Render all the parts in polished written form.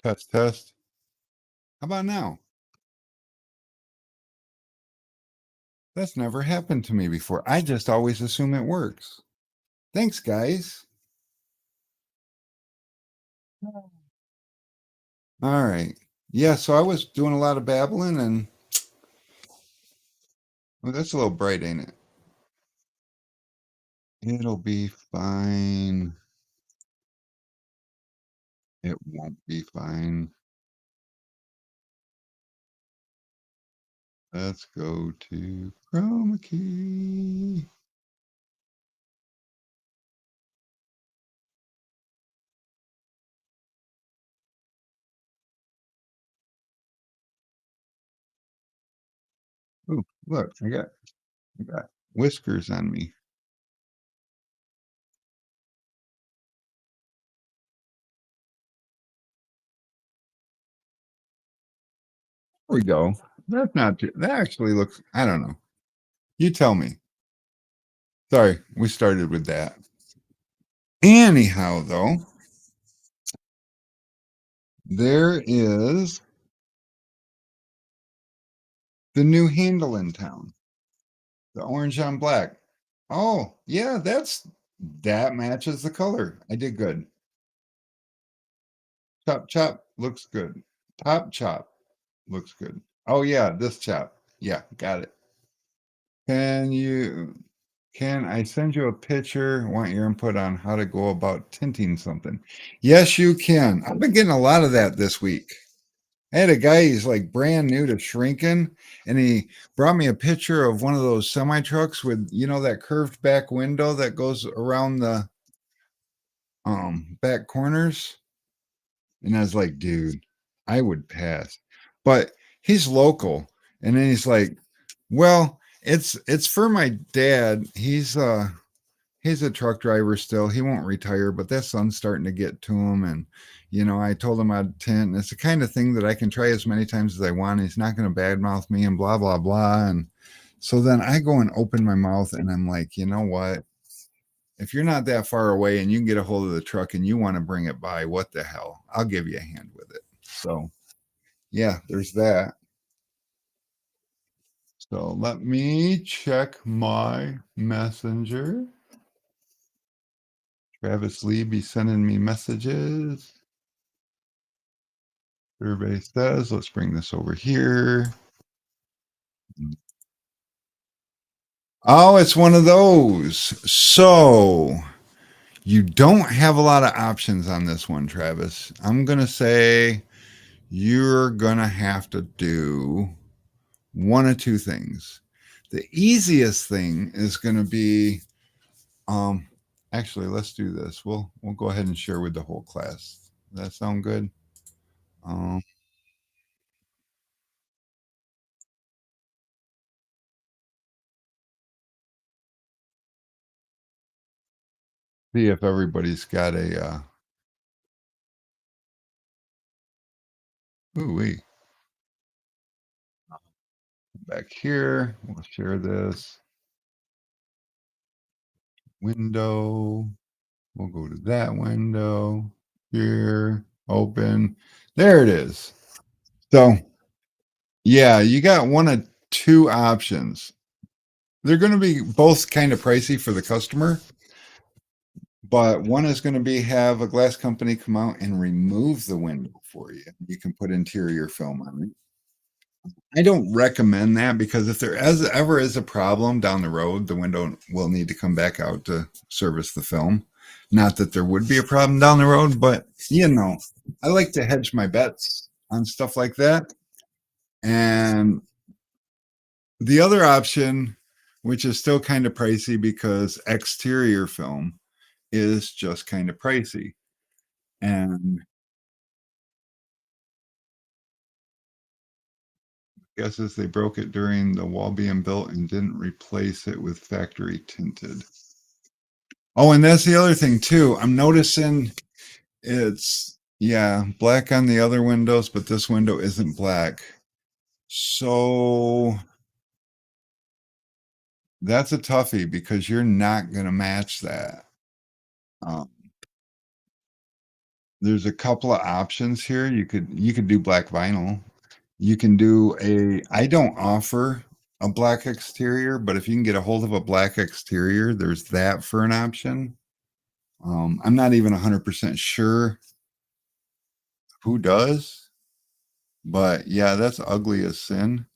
Test, test. How about now? That's never happened to me before. I just always assume it works. Thanks, guys. All right. Yeah, so I was doing a lot of babbling and well, that's a little bright, ain't it? It'll be fine. It won't be fine. Let's go to chroma key. Oh, look, I got whiskers on me. There we go. That's not too, that actually looks, I don't know. You tell me. Sorry, we started with that. Anyhow, though, there is the new handle in town, the orange on black. Oh, yeah, that matches the color. I did good. Chop chop looks good. Top chop looks good. Oh yeah, this chop. Yeah, got it. Can you can I send you a picture? Want your input on how to go about tinting something? Yes, you can. I've been getting a lot of that this week. I had a guy, he's like brand new to shrinking, and he brought me a picture of one of those semi trucks with, that curved back window that goes around the back corners. And I was like, dude, I would pass. But he's local. And then he's like, well, it's for my dad. He's a truck driver still. He won't retire, but that sun's starting to get to him. And, I told him I'd tint. And it's the kind of thing that I can try as many times as I want. He's not going to badmouth me and blah, blah, blah. And so then I go and open my mouth and I'm like, you know what? If you're not that far away and you can get a hold of the truck and you want to bring it by, what the hell? I'll give you a hand with it. So, yeah, there's that. So let me check my messenger. Travis Lee be sending me messages. Survey says, let's bring this over here. Oh, it's one of those. So you don't have a lot of options on this one, Travis. I'm going to say you're going to have to do one of two things. The easiest thing is going to be actually let's do this. We'll go ahead and share with the whole class. Does that sound good? Um See if everybody's got a ooh wait, back here. We'll share this window. We'll go to that window here. Open. There it is. So yeah, you got one of two options. They're going to be both kind of pricey for the customer, but one is going to be have a glass company come out and remove the window for you. You can put interior film on it. I don't recommend that because if ever is a problem down the road, the window will need to come back out to service the film. Not that there would be a problem down the road, but I like to hedge my bets on stuff like that. And the other option, which is still kind of pricey because exterior film is just kind of pricey. And guesses they broke it during the wall being built and didn't replace it with factory tinted. Oh, and that's the other thing too. I'm noticing it's yeah, black on the other windows, but this window isn't black. So that's a toughie because you're not going to match that. Um, there's a couple of options here. You could do black vinyl. You can do a I don't offer a black exterior, but if you can get a hold of a black exterior, there's that for an option. I'm not even 100% sure who does, but yeah, that's ugly as sin.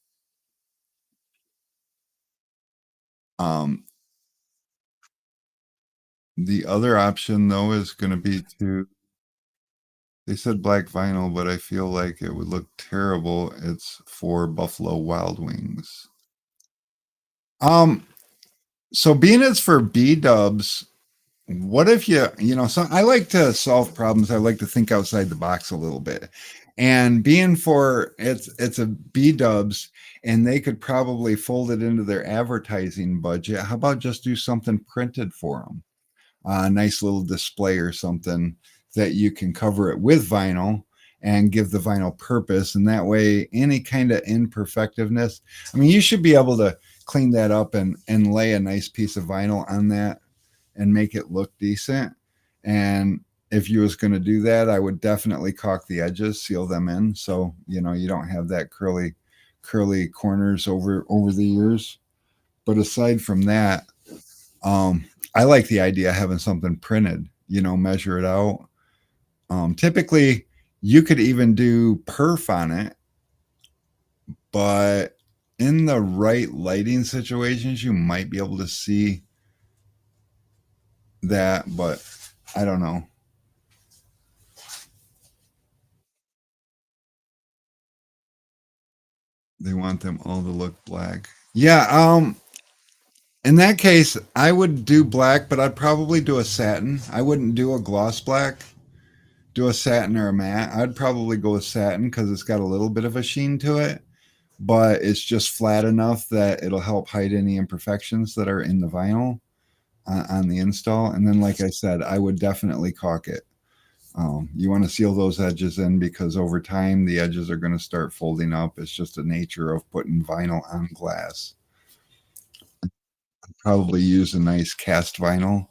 Um, the other option though is going to be to they said black vinyl, but I feel like it would look terrible. It's for Buffalo Wild Wings. Um, so being it's for B dubs, what if so I like to solve problems. I like to think outside the box a little bit. And being for it's a B dubs and they could probably fold it into their advertising budget. How about just do something printed for them? A nice little display or something that you can cover it with vinyl and give the vinyl purpose. And that way, any kind of imperfectiveness, I mean, you should be able to clean that up and lay a nice piece of vinyl on that and make it look decent. And if you was going to do that, I would definitely caulk the edges, seal them in, so you don't have that curly corners over the years. But aside from that, um, I like the idea of having something printed. Measure it out. Typically, you could even do perf on it, but in the right lighting situations, you might be able to see that. But I don't know. They want them all to look black. Yeah, in that case, I would do black, but I'd probably do a satin. I wouldn't do a gloss black. Do a satin or a matte. I'd probably go with satin because it's got a little bit of a sheen to it, but it's just flat enough that it'll help hide any imperfections that are in the vinyl on the install. And then, like I said, I would definitely caulk it. You want to seal those edges in because over time the edges are going to start folding up. It's just the nature of putting vinyl on glass. Probably use a nice cast vinyl.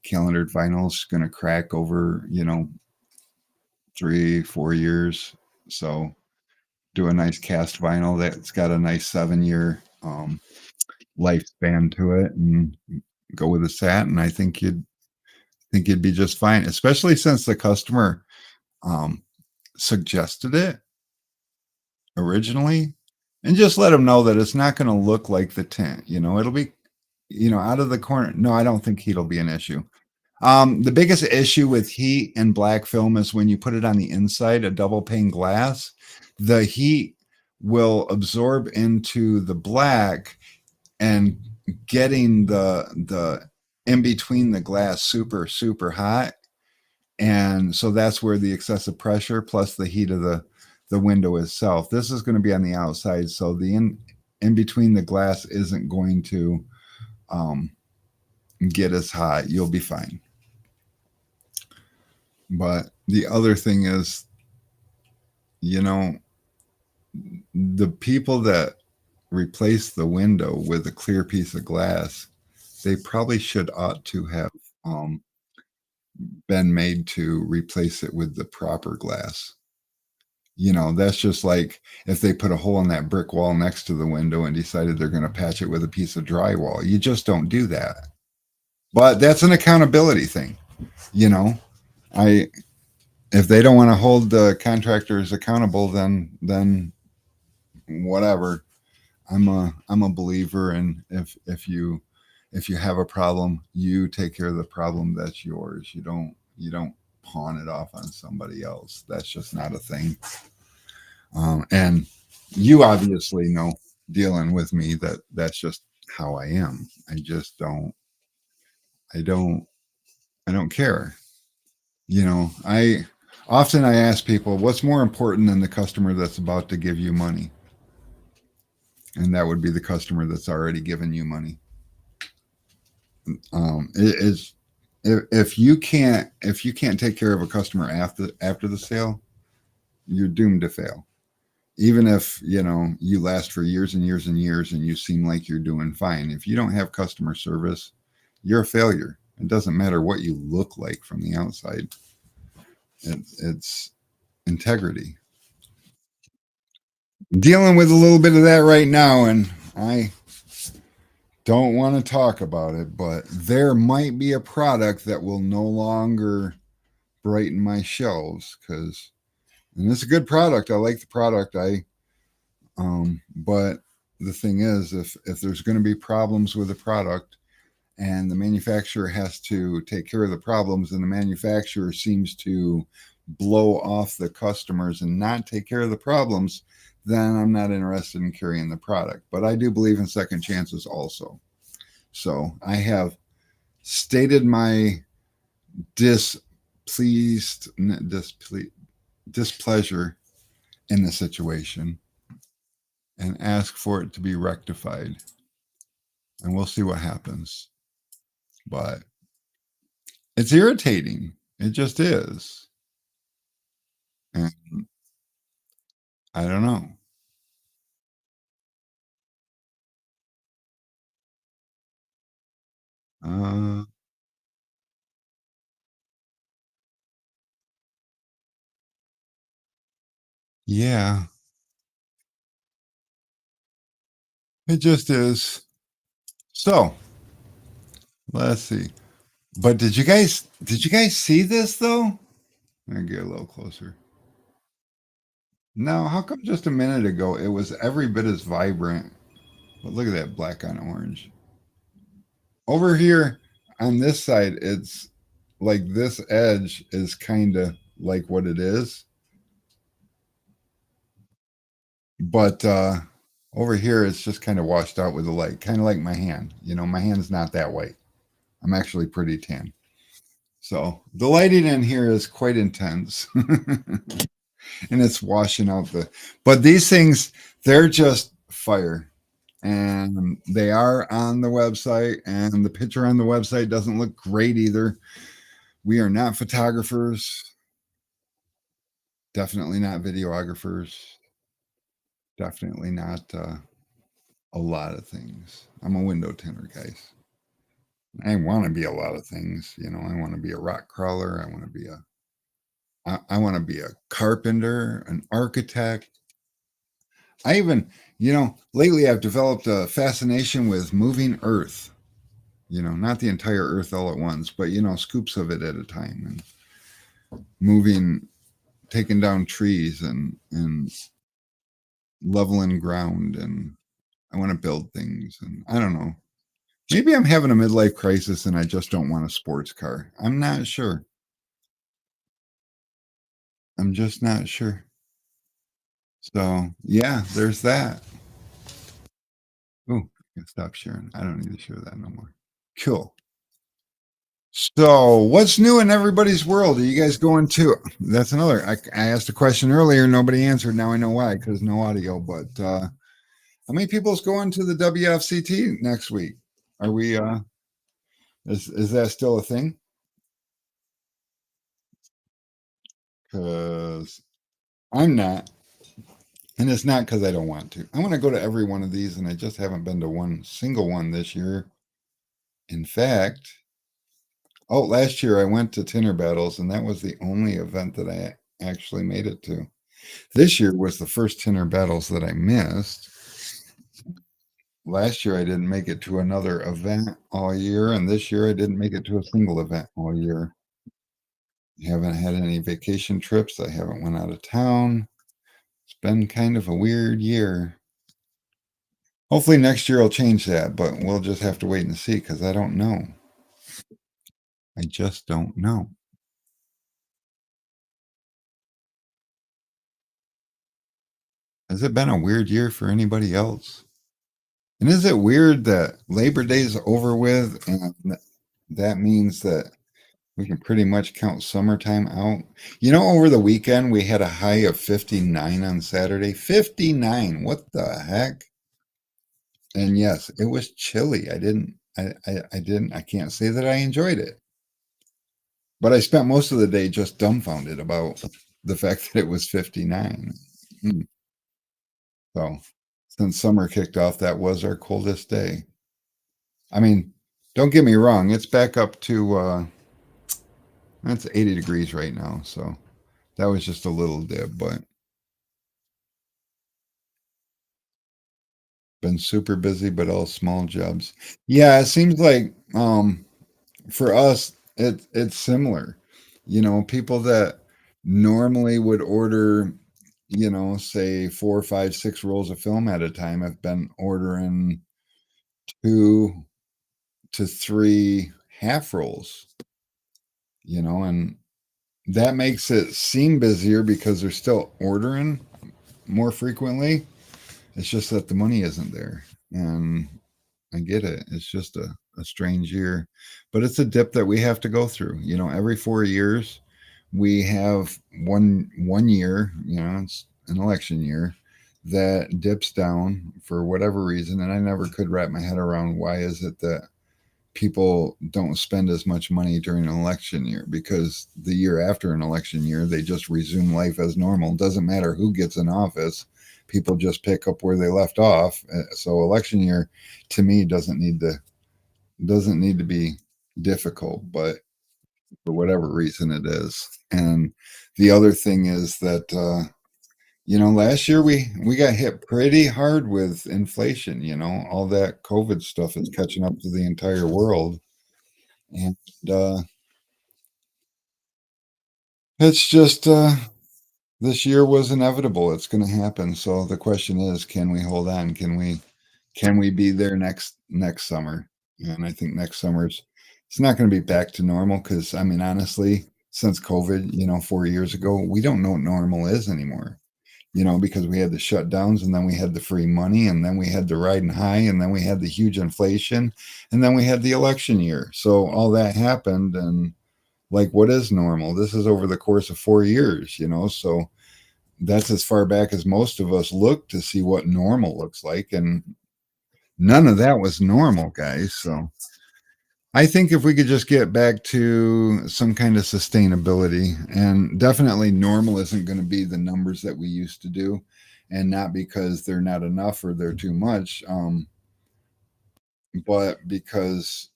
Calendared vinyl is going to crack over 3 4 years. So do a nice cast vinyl that's got a nice 7 year lifespan to it, and go with a satin. I think you'd be just fine, especially since the customer um, suggested it originally. And just let them know that it's not going to look like the tint. It'll be out of the corner. No, I don't think heat'll be an issue. The biggest issue with heat and black film is when you put it on the inside, a double pane glass, the heat will absorb into the black and getting the in between the glass super super hot, and so that's where the excessive pressure plus the heat of the window itself. This is going to be on the outside, so the in between the glass isn't going to um, get as hot. You'll be fine. But the other thing is, you know, the people that replace the window with a clear piece of glass, they probably should ought to have um, been made to replace it with the proper glass. That's just like if they put a hole in that brick wall next to the window and decided they're going to patch it with a piece of drywall. You just don't do that. But that's an accountability thing. You know, I if they don't want to hold the contractors accountable, then whatever. I'm a believer in if you have a problem, you take care of the problem that's yours. You don't pawn it off on somebody else. That's just not a thing. And you obviously know, dealing with me, that that's just how I am. I don't care. I ask people, what's more important than the customer that's about to give you money? And that would be the customer that's already given you money. It is if you can't take care of a customer after the sale, you're doomed to fail. Even if you last for years and years and years and you seem like you're doing fine, if you don't have customer service, you're a failure. It doesn't matter what you look like from the outside. It's integrity. Dealing with a little bit of that right now, and I don't want to talk about it, but there might be a product that will no longer brighten my shelves because, and it's a good product. I like the product. But the thing is, if there's going to be problems with the product, and the manufacturer has to take care of the problems, and the manufacturer seems to blow off the customers and not take care of the problems, then I'm not interested in carrying the product. But I do believe in second chances also. So I have stated my displeased, displeasure in the situation and ask for it to be rectified. And we'll see what happens. But it's irritating. It just is. And I don't know. Uh, yeah, it just is. So let's see. But did you guys see this though? Let me get a little closer. No, how come just a minute ago it was every bit as vibrant? But look at that black on orange. Over here on this side, it's like this edge is kind of like what it is. But over here it's just kind of washed out with the light, kind of like my hand. My hand's not that white. I'm actually pretty tan. So the lighting in here is quite intense. And it's washing out but these things, they're just fire. And they are on the website, and the picture on the website doesn't look great either. We are not photographers, definitely not videographers, definitely not a lot of things. I'm a window tinter, guys. I want to be a lot of things. I want to be a rock crawler. I want to be a carpenter, an architect. I even, lately I've developed a fascination with moving earth. Not the entire earth all at once, but scoops of it at a time, and moving, taking down trees and leveling ground, and I want to build things, and I don't know. Maybe I'm having a midlife crisis and I just don't want a sports car. I'm not sure. I'm just not sure. So yeah, there's that. Oh, stop sharing. I don't need to share that no more. Cool. So, what's new in everybody's world? Are you guys going to? That's another. I asked a question earlier. Nobody answered. Now I know why, because no audio. But how many people's going to the WFCT next week? Are we? Is that still a thing? Because I'm not, and it's not because I don't want to. I want to go to every one of these, and I just haven't been to one single one this year. In fact, last year I went to Tinner Battles, and that was the only event that I actually made it to. This year was the first Tinner Battles that I missed. Last year I didn't make it to another event all year, and this year I didn't make it to a single event all year. I haven't had any vacation trips. I haven't went out of town. It's been kind of a weird year. Hopefully next year will change that, but we'll just have to wait and see because I don't know. I just don't know. Has it been a weird year for anybody else? And is it weird that Labor Day is over with, and that means that we can pretty much count summertime out? Over the weekend we had a high of 59 on Saturday. 59. What the heck? And yes, it was chilly. I can't say that I enjoyed it. But I spent most of the day just dumbfounded about the fact that it was 59. Hmm. So, since summer kicked off, that was our coldest day. I mean, don't get me wrong, it's back up to it's 80 degrees right now, so That was just a little dip, but been super busy, but all small jobs. Yeah, it seems like for us it's similar. You know, people that normally would order, you know, say 4, 5, 6 rolls of film at a time have been ordering 2 to 3 half rolls, you know, and that makes it seem busier because they're still ordering more frequently. It's just that the money isn't there. And I get it. It's just a strange year, but it's a dip that we have to go through. You know, every 4 years we have one year. You know, it's an election year that dips down for whatever reason, and I never could wrap my head around why is it that people don't spend as much money during an election year, because the year after an election year they just resume life as normal. Doesn't matter who gets in office, people just pick up where they left off. So election year to me doesn't need to be difficult, but for whatever reason it is. And the other thing is that you know, last year we got hit pretty hard with inflation. You know, all that COVID stuff is catching up to the entire world. And uh, it's just this year was inevitable. It's going to happen. So the question is, can we hold on? Can we be there next summer? And I think next summer's it's not going to be back to normal because I mean honestly, since COVID, you know, 4 years ago, we don't know what normal is anymore. You know, because we had the shutdowns and then we had the free money and then we had the riding high and then we had the huge inflation and then we had the election year. So all that happened, and like what is normal? This is over the course of 4 years, you know, so that's as far back as most of us look to see what normal looks like. And none of that was normal, guys. So I think if we could just get back to some kind of sustainability, and definitely normal isn't going to be the numbers that we used to do, and not because they're not enough or they're too much, but because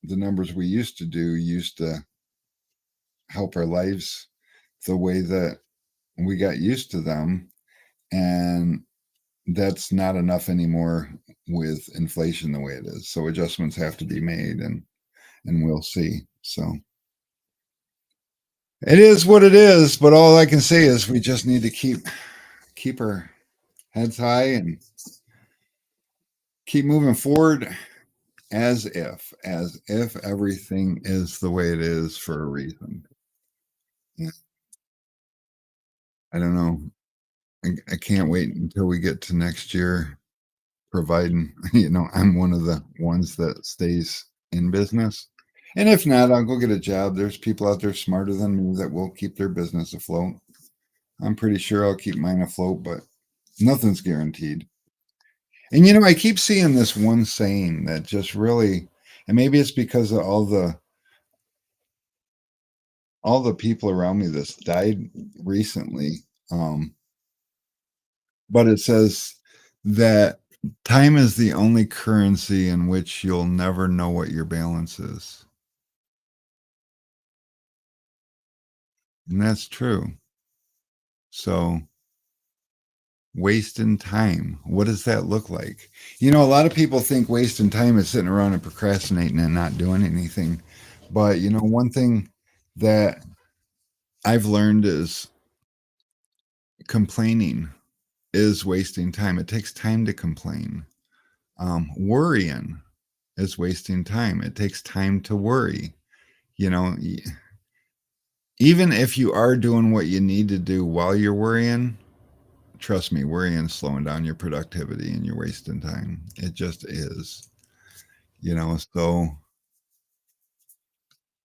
the numbers we used to do used to help our lives the way that we got used to them. And that's not enough anymore with inflation the way it is. So adjustments have to be made, and we'll see. So it is what it is, but all I can say is we just need to keep our heads high and keep moving forward as if everything is the way it is for a reason. Yeah, I don't know. I can't wait until we get to next year, providing you know I'm one of the ones that stays in business. And if not, I'll go get a job. There's people out there smarter than me that will keep their business afloat. I'm pretty sure I'll keep mine afloat, but nothing's guaranteed. And you know, I keep seeing this one saying that just really, and maybe it's because of all the people around me that's died recently. But it says that time is the only currency in which you'll never know what your balance is. And that's true. So wasting time, what does that look like? You know, a lot of people think wasting time is sitting around and procrastinating and not doing anything. But you know, one thing that I've learned is complaining is wasting time. It takes time to complain. Worrying is wasting time. It takes time to worry. You know, even if you are doing what you need to do while you're worrying, trust me, worrying's slowing down your productivity and you're wasting time. It just is. You know, so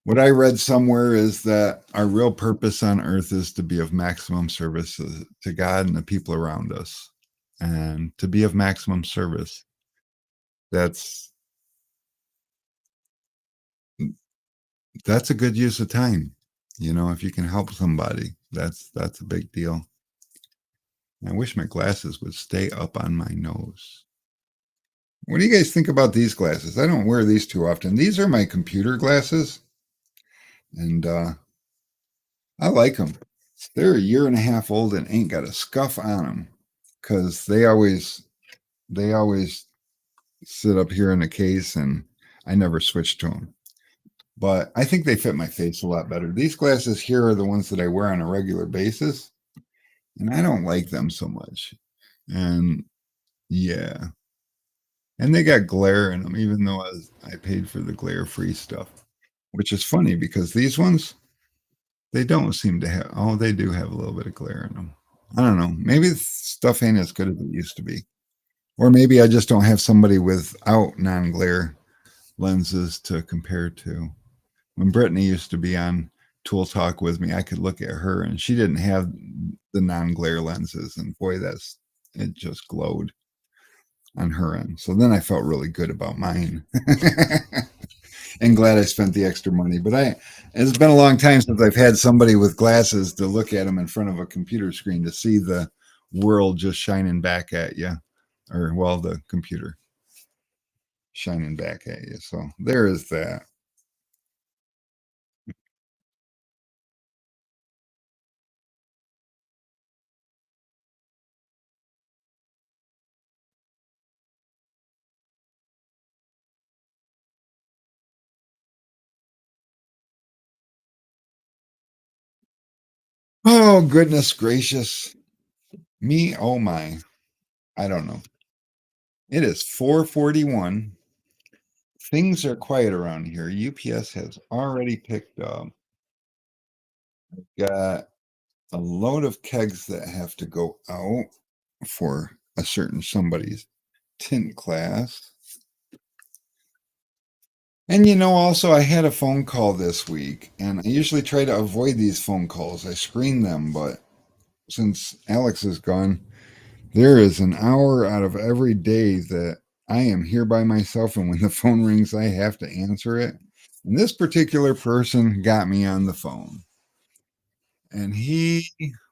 what I read somewhere is that our real purpose on earth is to be of maximum service to God and the people around us. And to be of maximum service, that's that's a good use of time. You know, if you can help somebody, that's a big deal. I wish my glasses would stay up on my nose. What do you guys think about these glasses? I don't wear these too often. These are my computer glasses, and I like them. They're a year and a half old and ain't got a scuff on them because they always sit up here in the case, and I never switch to them. But I think they fit my face a lot better. These glasses here are the ones that I wear on a regular basis, and I don't like them so much. And yeah, and they got glare in them, even though I paid for the glare-free stuff, which is funny because these ones, they don't seem to have, oh, they do have a little bit of glare in them. I don't know. Maybe the stuff ain't as good as it used to be. Or maybe I just don't have somebody without non-glare lenses to compare to. When Brittany used to be on Tool Talk with me, I could look at her and she didn't have the non-glare lenses, and boy, that's it just glowed on her end. So then I felt really good about mine. And glad I spent the extra money. But it's been a long time since I've had somebody with glasses to look at them in front of a computer screen to see the world just shining back at you, or well, the computer shining back at you. So there is that. Oh, goodness gracious. Me, oh my. I don't know. It is 4:41. Things are quiet around here. UPS has already picked up. Got a load of kegs that have to go out for a certain somebody's tint class. And also, I had a phone call this week, and I usually try to avoid these phone calls. I screen them, but since Alex is gone, there is an hour out of every day that I am here by myself, and when the phone rings, I have to answer it. And this particular person got me on the phone, and he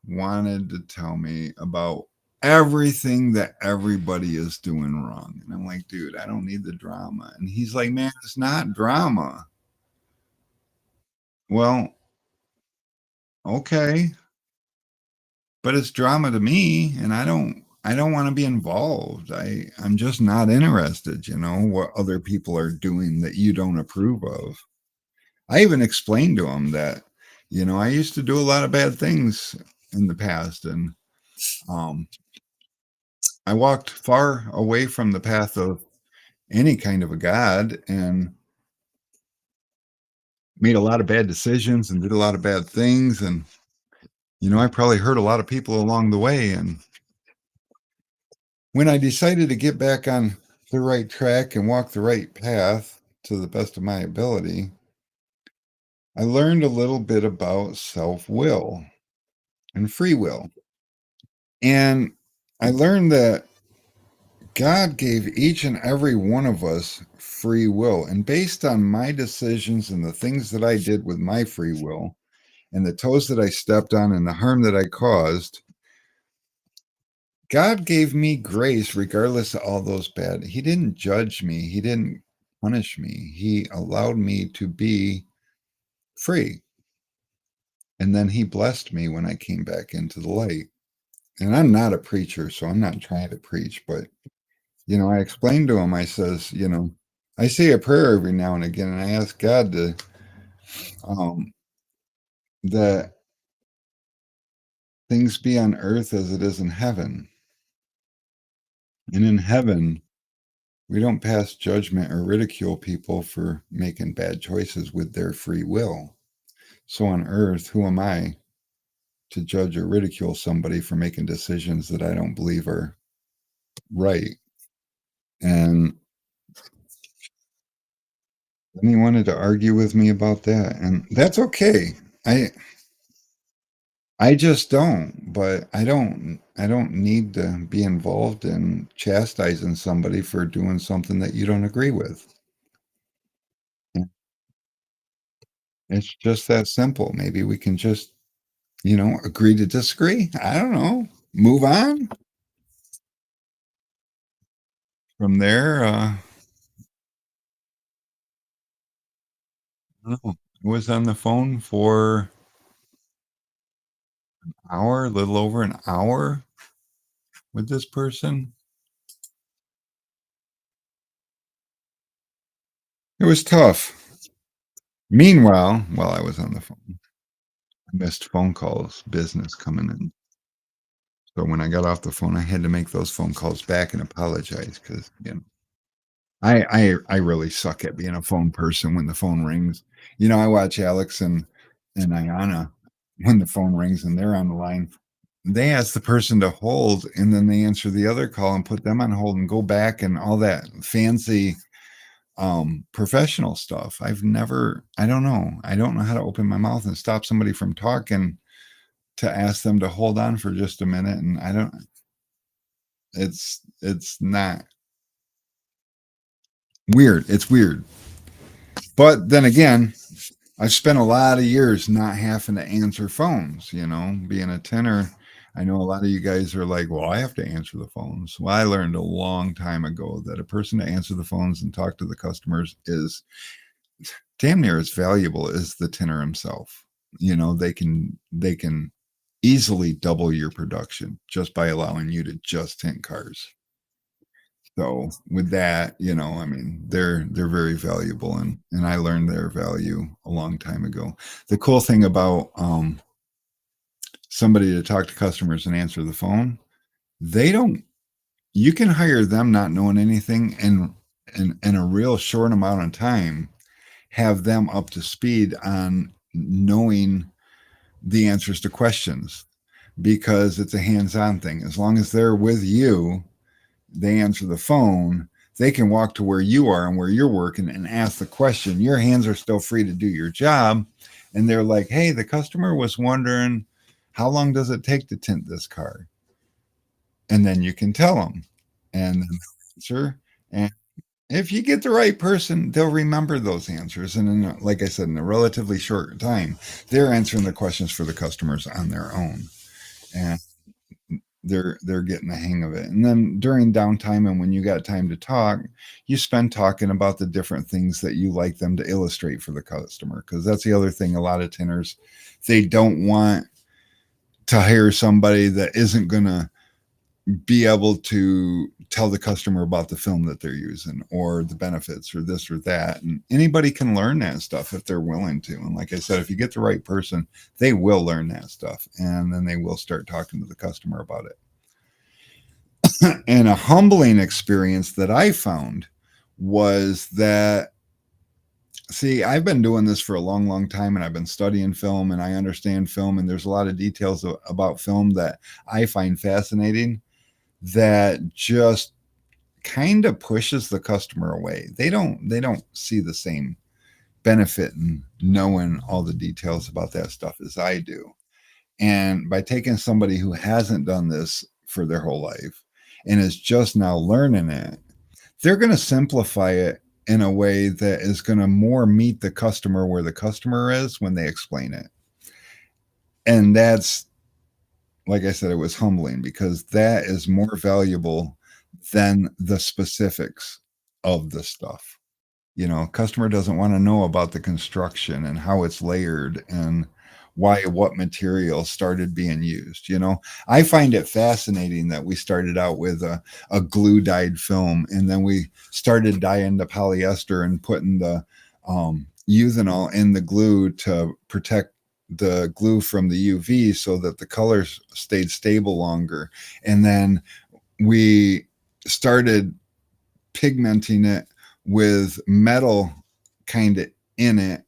wanted to tell me about everything that everybody is doing wrong. And I'm like, dude, I don't need the drama. And he's like, man, it's not drama. Well, okay, but it's drama to me, and I don't want to be involved. I'm just not interested, what other people are doing that you don't approve of. I even explained to him that, I used to do a lot of bad things in the past, and um I walked far away from the path of any kind of a God, and made a lot of bad decisions and did a lot of bad things, and I probably hurt a lot of people along the way. And when I decided to get back on the right track and walk the right path to the best of my ability, I learned a little bit about self-will and free will. And I learned that God gave each and every one of us free will. And based on my decisions and the things that I did with my free will, and the toes that I stepped on and the harm that I caused, God gave me grace regardless of all those bad. He didn't judge me. He didn't punish me. He allowed me to be free. And then he blessed me when I came back into the light. And I'm not a preacher, so I'm not trying to preach, but I explained to him, I says, I say a prayer every now and again, and I ask God to um that things be on earth as it is in heaven. And in heaven, we don't pass judgment or ridicule people for making bad choices with their free will. So on earth, who am I to judge or ridicule somebody for making decisions that I don't believe are right? And then he wanted to argue with me about that, and that's okay. I I just don't, but I don't need to be involved in chastising somebody for doing something that you don't agree with. It's just that simple. Maybe we can just, agree to disagree. I don't know. Move on from there. I don't know. I was on the phone for hour, a little over an hour with this person. It was tough. Meanwhile, while I was on the phone, I missed phone calls, business coming in. So when I got off the phone, I had to make those phone calls back and apologize because, I really suck at being a phone person when the phone rings. I watch Alex and Ayana when the phone rings and they're on the line. They ask the person to hold, and then they answer the other call and put them on hold and go back and all that fancy, professional stuff. I don't know. I don't know how to open my mouth and stop somebody from talking to ask them to hold on for just a minute, and I don't it's not weird. It's weird. But then again, I've spent a lot of years not having to answer phones, being a tenor. I know a lot of you guys are like, well, I have to answer the phones. Well, I learned a long time ago that a person to answer the phones and talk to the customers is damn near as valuable as the tenor himself. They can easily double your production just by allowing you to just tint cars. So with that, I mean, they're very valuable, and I learned their value a long time ago. The cool thing about somebody to talk to customers and answer the phone, they don't you can hire them not knowing anything and in a real short amount of time have them up to speed on knowing the answers to questions because it's a hands-on thing. As long as they're with you, they answer the phone, they can walk to where you are and where you're working and ask the question. Your hands are still free to do your job. And they're like, hey, the customer was wondering, how long does it take to tint this car? And then you can tell them. And then they'll answer. And if you get the right person, they'll remember those answers. And like I said, in a relatively short time, they're answering the questions for the customers on their own. And they're getting the hang of it. And then during downtime and when you got time to talk, you spend talking about the different things that you like them to illustrate for the customer. Because that's the other thing. A lot of tenors, they don't want to hire somebody that isn't going to be able to tell the customer about the film that they're using or the benefits or this or that. And anybody can learn that stuff if they're willing to. And like I said, if you get the right person, they will learn that stuff and then they will start talking to the customer about it. And a humbling experience that I found was that, see, I've been doing this for a long, long time and I've been studying film and I understand film. And there's a lot of details about film that I find fascinating that just kind of pushes the customer away. They don't see the same benefit in knowing all the details about that stuff as I do. And by taking somebody who hasn't done this for their whole life and is just now learning it, they're going to simplify it in a way that is going to more meet the customer where the customer is when they explain it. And that's, like I said, it was humbling because that is more valuable than the specifics of the stuff. Customer doesn't want to know about the construction and how it's layered and why what material started being used. I find it fascinating that we started out with a glue dyed film and then we started dyeing the polyester and putting the euthanol in the glue to protect the glue from the UV so that the colors stayed stable longer. And then we started pigmenting it with metal kind of in it,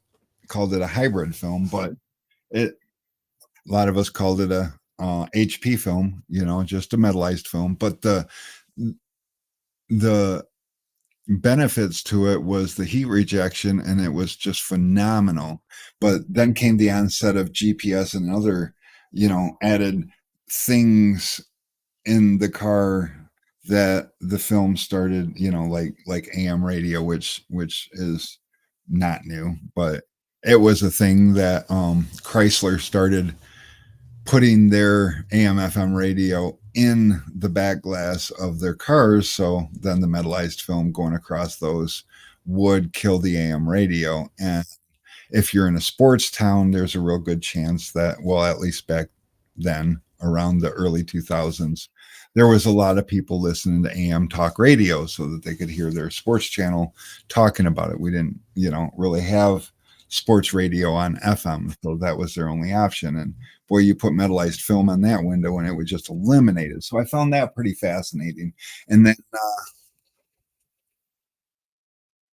called it a hybrid film, but it a lot of us called it a HP film, just a metallized film. But the benefits to it was the heat rejection and it was just phenomenal. But then came the onset of GPS and other, added things in the car that the film started, like AM radio, which is not new, but it was a thing that Chrysler started putting their AM FM radio in the back glass of their cars. So then the metallized film going across those would kill the AM radio. And if you're in a sports town, there's a real good chance that, well, at least back then around the early 2000s, there was a lot of people listening to AM talk radio so that they could hear their sports channel talking about it. We didn't, really have sports radio on FM, so that was their only option. And boy, you put metallized film on that window and it would just eliminate it. So I found that pretty fascinating. And then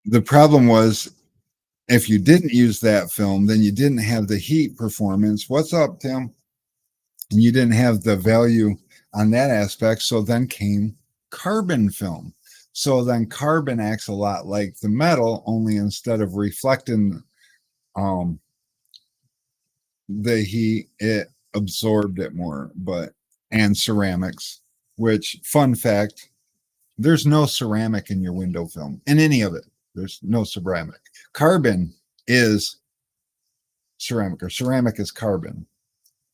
the problem was if you didn't use that film, then you didn't have the heat performance. What's up, Tim? And you didn't have the value on that aspect. So then came carbon film. So then carbon acts a lot like the metal, only instead of reflecting the heat, it absorbed it more. And ceramics, which, fun fact, there's no ceramic in your window film, in any of it. There's no ceramic. Carbon is ceramic, or ceramic is carbon.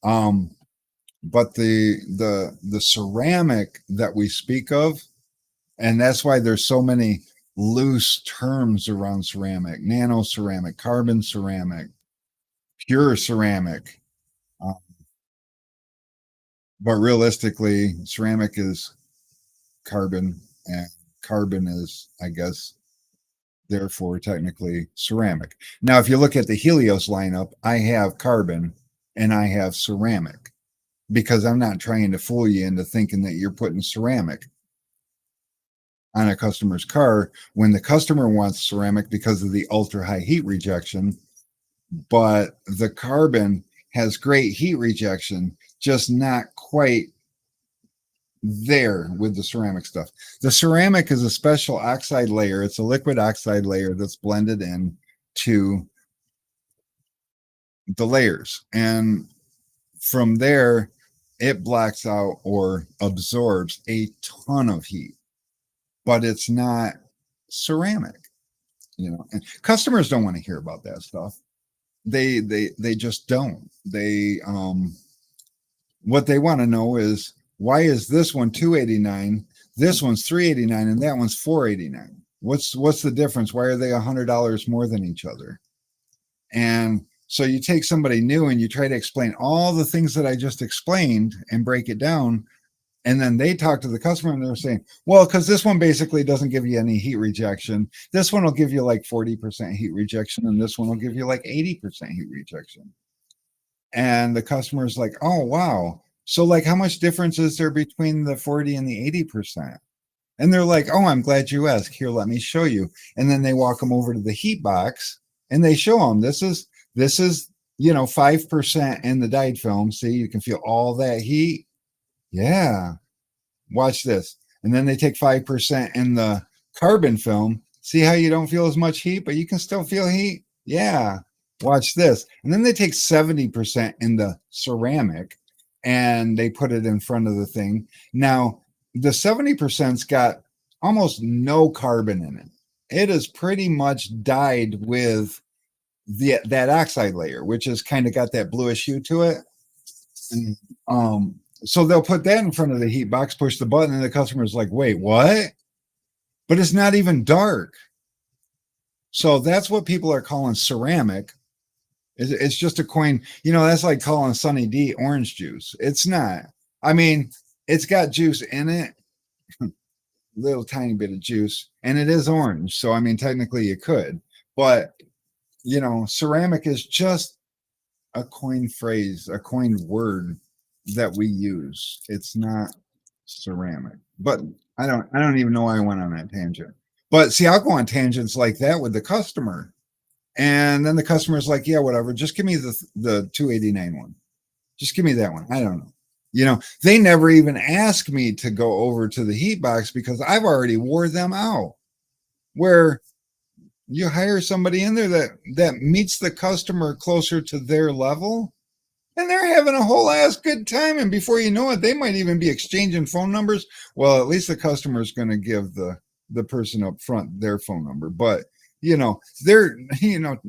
But the ceramic that we speak of, and that's why there's so many loose terms around ceramic: nano ceramic, carbon ceramic, pure ceramic. But realistically, ceramic is carbon, and carbon is, I guess, therefore technically ceramic. Now, if you look at the Helios lineup, I have carbon and I have ceramic, because I'm not trying to fool you into thinking that you're putting ceramic on a customer's car when the customer wants ceramic because of the ultra high heat rejection. But the carbon has great heat rejection, just not quite there with the ceramic stuff. The ceramic is a special oxide layer. It's a liquid oxide layer that's blended in to the layers. And from there, it blacks out or absorbs a ton of heat, but it's not ceramic, and customers don't want to hear about that stuff. They just don't. What they want to know is, why is this one $289, this one's $389, and that one's $489? What's the difference? Why are they $100 more than each other? And so you take somebody new and you try to explain all the things that I just explained and break it down. And then they talk to the customer and they're saying, well, because this one basically doesn't give you any heat rejection. This one will give you like 40% heat rejection, and this one will give you like 80% heat rejection. And the customer's like, oh, wow. So like, how much difference is there between the 40 and the 80%? And they're like, oh, I'm glad you asked. Here, let me show you. And then they walk them over to the heat box and they show them, this is 5% in the dyed film. See, you can feel all that heat. Yeah. Watch this. And then they take 5% in the carbon film. See how you don't feel as much heat, but you can still feel heat? Yeah. Watch this. And then they take 70% in the ceramic and they put it in front of the thing. Now, the 70%'s got almost no carbon in it. It is pretty much dyed with that oxide layer, which has kind of got that bluish hue to it. And, so they'll put that in front of the heat box, push the button, and the customer's like, wait, what? But it's not even dark. So that's what people are calling ceramic. It's just a coin. That's like calling Sunny D orange juice. It's not. I mean, it's got juice in it, little tiny bit of juice, and it is orange. So, I mean, technically you could. But, ceramic is just a coined phrase, a coined word that we use. It's not ceramic. But I don't even know why I went on that tangent. But see, I'll go on tangents like that with the customer. And then the customer's like, yeah, whatever. Just give me the 289 one. Just give me that one. I don't know. They never even ask me to go over to the heat box because I've already wore them out. Where you hire somebody in there that meets the customer closer to their level, and they're having a whole ass good time. And before you know it, they might even be exchanging phone numbers. Well, at least the customer is going to give the person up front their phone number. But, they're,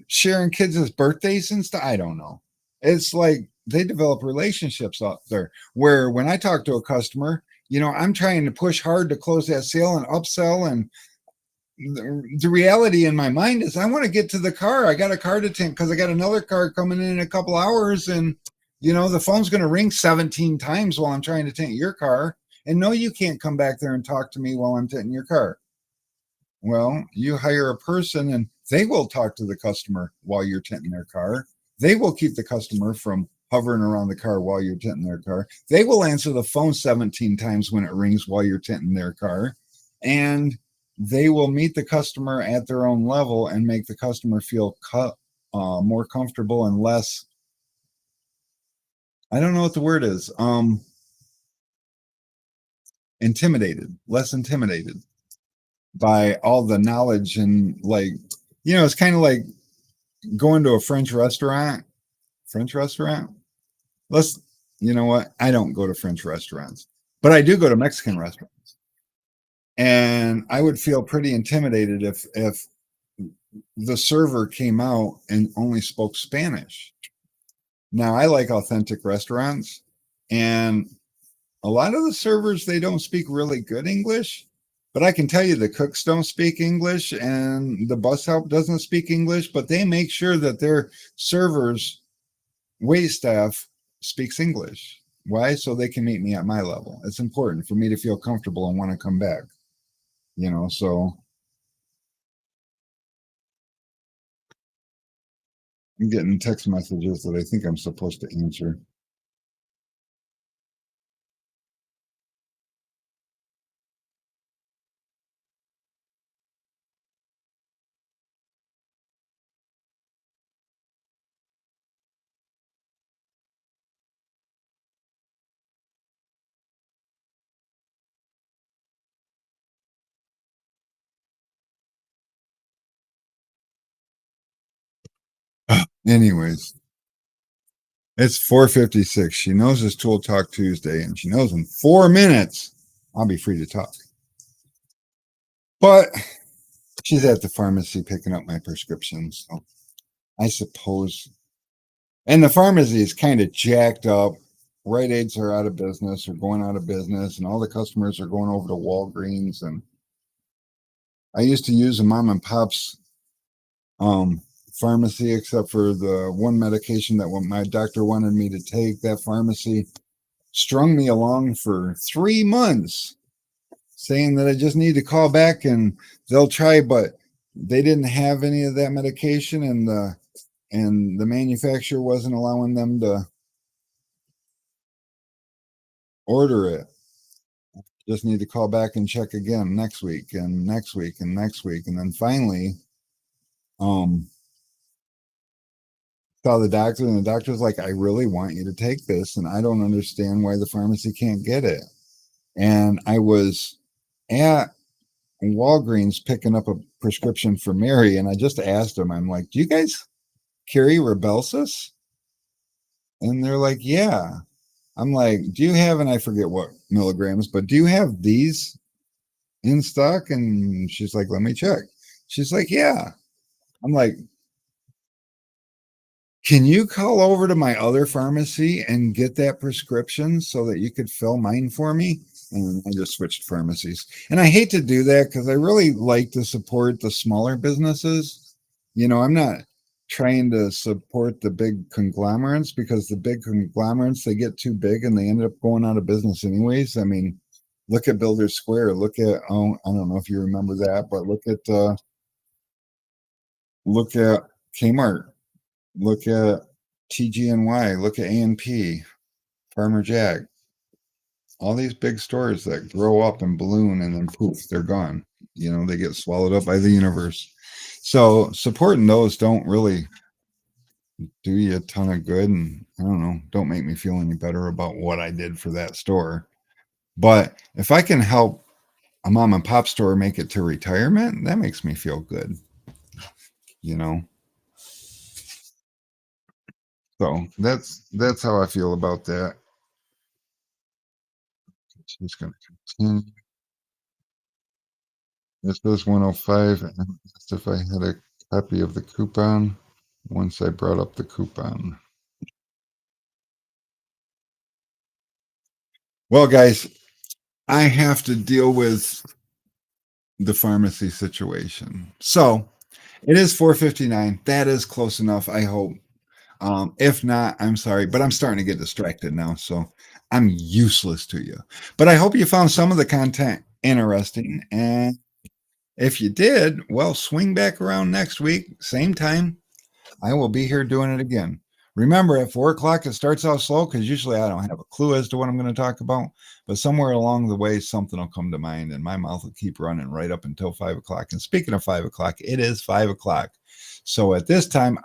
sharing kids' birthdays and stuff. I don't know. It's like they develop relationships out there where when I talk to a customer, I'm trying to push hard to close that sale and upsell. And the reality in my mind is I want to get to the car. I got a car to tint because I got another car coming in a couple hours, and The phone's going to ring 17 times while I'm trying to tint your car. And no, you can't come back there and talk to me while I'm tinting your car. Well, you hire a person and they will talk to the customer while you're tinting their car. They will keep the customer from hovering around the car while you're tinting their car. They will answer the phone 17 times when it rings while you're tinting their car. And they will meet the customer at their own level and make the customer feel more comfortable and less, I don't know what the word is, less intimidated by all the knowledge and it's kind of like going to a French restaurant. Let's, you know what? I don't go to French restaurants, but I do go to Mexican restaurants. And I would feel pretty intimidated if the server came out and only spoke Spanish. Now, I like authentic restaurants, and a lot of the servers, they don't speak really good English, but I can tell you the cooks don't speak English and the bus help doesn't speak English, but they make sure that their servers, wait staff speaks English. Why? So they can meet me at my level. It's important for me to feel comfortable and want to come back, so I'm getting text messages that I think I'm supposed to answer. Anyways, it's 4:56. She knows it's Tool Talk Tuesday, and she knows in 4 minutes I'll be free to talk. But she's at the pharmacy picking up my prescriptions. So I suppose. And the pharmacy is kind of jacked up. Rite Aids are out of business or going out of business, and all the customers are going over to Walgreens. And I used to use a mom and pop's um, pharmacy, except for the one medication that my doctor wanted me to take. That pharmacy strung me along for 3 months, saying that I just need to call back and they'll try, but they didn't have any of that medication, and the manufacturer wasn't allowing them to order it. Just need to call back and check again next week and next week and next week. And then finally, um, saw the doctor, and the doctor's like, I really want you to take this, and I don't understand why the pharmacy can't get it. And I was at Walgreens picking up a prescription for Mary, and I just asked him, I'm like, do you guys carry Rybelsus? And they're like, yeah. I'm like, do you have, and I forget what milligrams, but do you have these in stock? And she's like, let me check. She's like, yeah. I'm like, can you call over to my other pharmacy and get that prescription so that you could fill mine for me? And I just switched pharmacies. And I hate to do that because I really like to support the smaller businesses. I'm not trying to support the big conglomerates, because the big conglomerates, they get too big and they end up going out of business anyways. I mean, look at Builder Square. Look at, I don't know if you remember that, but look at Kmart. Look at TGNY. Look at A&P, Farmer Jack. All these big stores that grow up and balloon and then poof, they're gone. They get swallowed up by the universe. So supporting those don't really do you a ton of good. And I don't know, don't make me feel any better about what I did for that store. But if I can help a mom and pop store make it to retirement, that makes me feel good. You know, so that's how I feel about that. She's going to continue. This was 105, and asked if I had a copy of the coupon once I brought up the coupon. Well, guys, I have to deal with the pharmacy situation. So it is 4:59. That is close enough, I hope. If not, I'm sorry, but I'm starting to get distracted now, so I'm useless to you. But I hope you found some of the content interesting, and if you did, well, swing back around next week, same time. I will be here doing it again. Remember, at 4 o'clock, it starts out slow because usually I don't have a clue as to what I'm going to talk about. But somewhere along the way, something will come to mind, and my mouth will keep running right up until 5 o'clock. And speaking of 5 o'clock, it is 5 o'clock. So at this time,